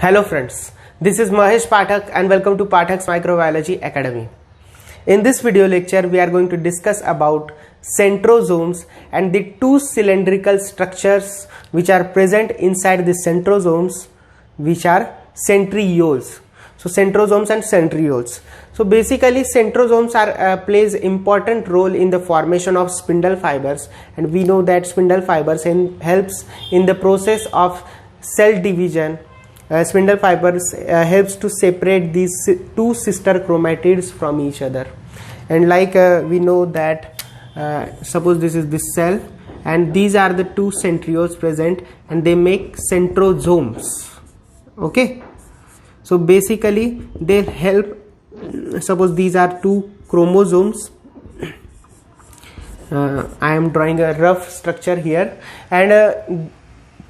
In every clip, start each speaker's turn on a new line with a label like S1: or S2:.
S1: Hello friends, this is Mahesh Pathak and welcome to Pathak's Microbiology Academy. In this video lecture, we are going to discuss about centrosomes and the two cylindrical structures which are present inside the centrosomes, which are centrioles. So centrosomes and centrioles. So basically centrosomes are plays important role in the formation of spindle fibers, and we know that spindle fibers helps in the process of cell division. Spindle fibers helps to separate these two sister chromatids from each other, and like we know that suppose this is this cell and these are the two centrioles present and they make centrosomes. Okay, so basically they help. Suppose these are two chromosomes. I am drawing a rough structure here, and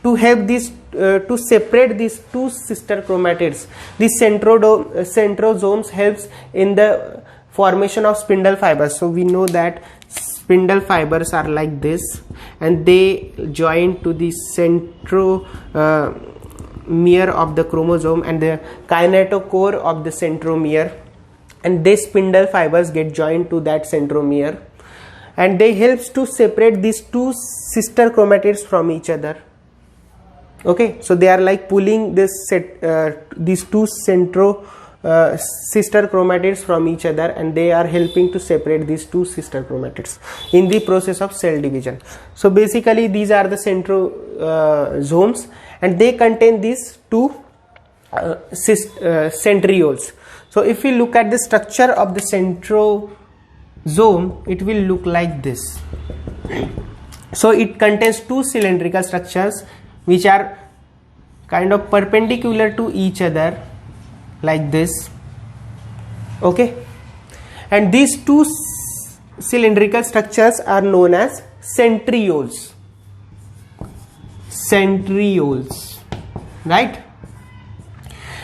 S1: to help these to separate these two sister chromatids, the centrosomes helps in the formation of spindle fibers. So we know that spindle fibers are like this and they join to the centromere of the chromosome and the kinetochore of the centromere, and these spindle fibers get joined to that centromere and they helps to separate these two sister chromatids from each other. Okay, so they are like pulling this these two sister chromatids from each other, and they are helping to separate these two sister chromatids in the process of cell division. So basically these are the centrosomes and they contain these two centrioles. So if we look at the structure of the centrosome, it will look like this. So it contains two cylindrical structures which are kind of perpendicular to each other like this. Okay, and these two cylindrical structures are known as centrioles, right?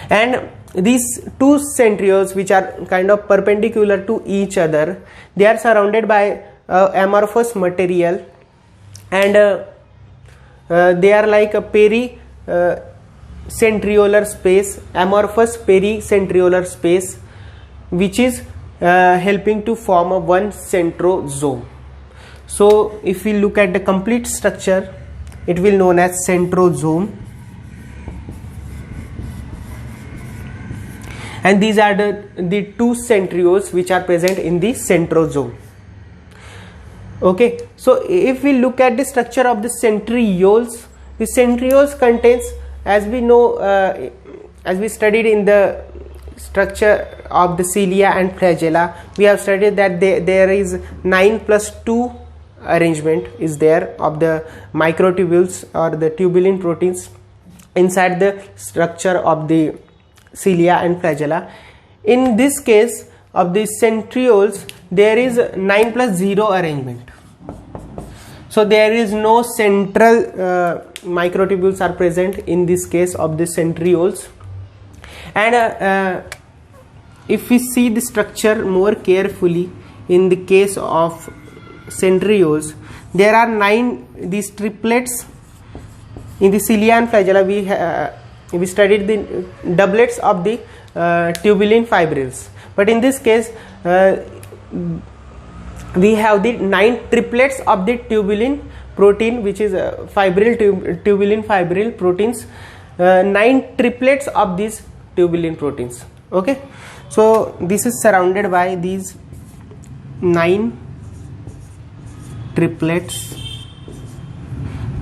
S1: And these two centrioles, which are kind of perpendicular to each other, they are surrounded by amorphous material, and they are like a pericentriolar space, amorphous pericentriolar space, which is helping to form a one centrosome. So if we look at the complete structure, it will known as centrosome, and these are the two centrioles which are present in the centrosome. Okay, so if we look at the structure of the centrioles contains, as we know, as we studied in the structure of the cilia and flagella, we have studied that there is 9+2 arrangement is there of the microtubules or the tubulin proteins inside the structure of the cilia and flagella. In this case of the centrioles, there is 9+0 arrangement. So there is no central microtubules are present in this case of the centrioles. And if we see the structure more carefully, in the case of centrioles, there are 9 these triplets. In the cilia and flagella, we studied the doublets of the tubulin fibrils, but in this case we have the 9 triplets of the tubulin protein, which is tubulin fibril proteins, 9 triplets of these tubulin proteins. Okay, so this is surrounded by these 9 triplets,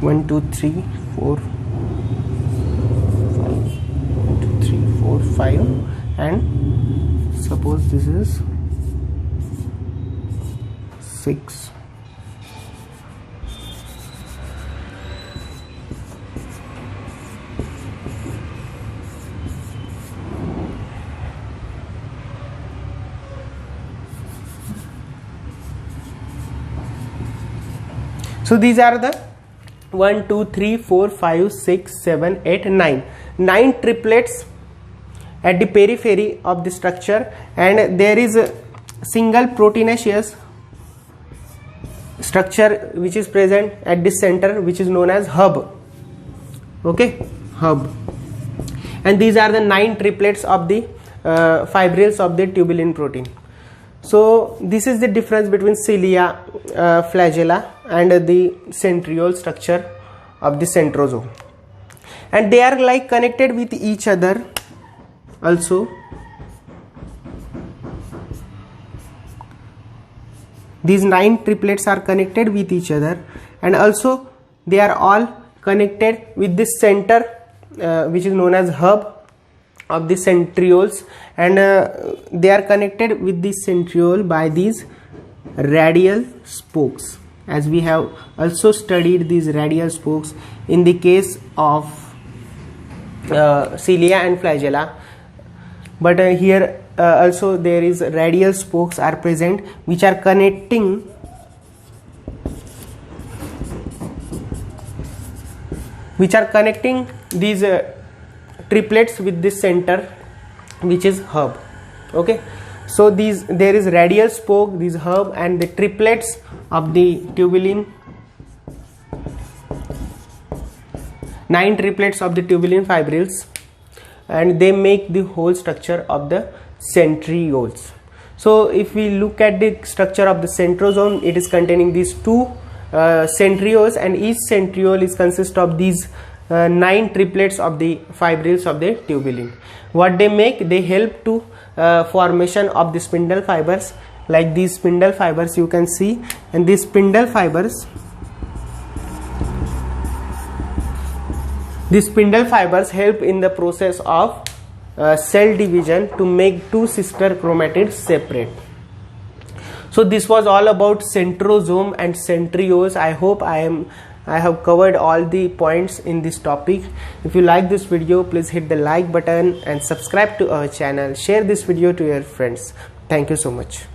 S1: 1 2 3 4 5, and suppose this is 6. So these are the 1 2 3 4 5 6 7 8 9 triplets at the periphery of the structure, and there is a single proteinaceous structure which is present at the center, which is known as hub. Okay, hub. and these are the 9 triplets of the fibrils of the tubulin protein. So this is the difference between cilia, flagella and the centriole structure of the centrosome, and they are like connected with each other also. These 9 triplets are connected with each other, and also they are all connected with this center which is known as hub of the centrioles, and they are connected with the centriole by these radial spokes, as we have also studied these radial spokes in the case of cilia and flagella. But here also there is radial spokes are present which are connecting these triplets with this center which is hub. Okay, so there is radial spoke, this hub, and the triplets of the tubulin, 9 triplets of the tubulin fibrils, and they make the whole structure of the centrioles. So if we look at the structure of the centrosome, it is containing these 2 centrioles, and each centriole is consist of these 9 triplets of the fibrils of the tubulin. What they make, they help to formation of the spindle fibers, like these spindle fibers you can see, and these spindle fibers help in the process of cell division to make 2 sister chromatids separate. So this was all about centrosome and centrioles. I hope I have covered all the points in this topic. If you like this video, please hit the like button and subscribe to our channel. Share this video to your friends. Thank you so much.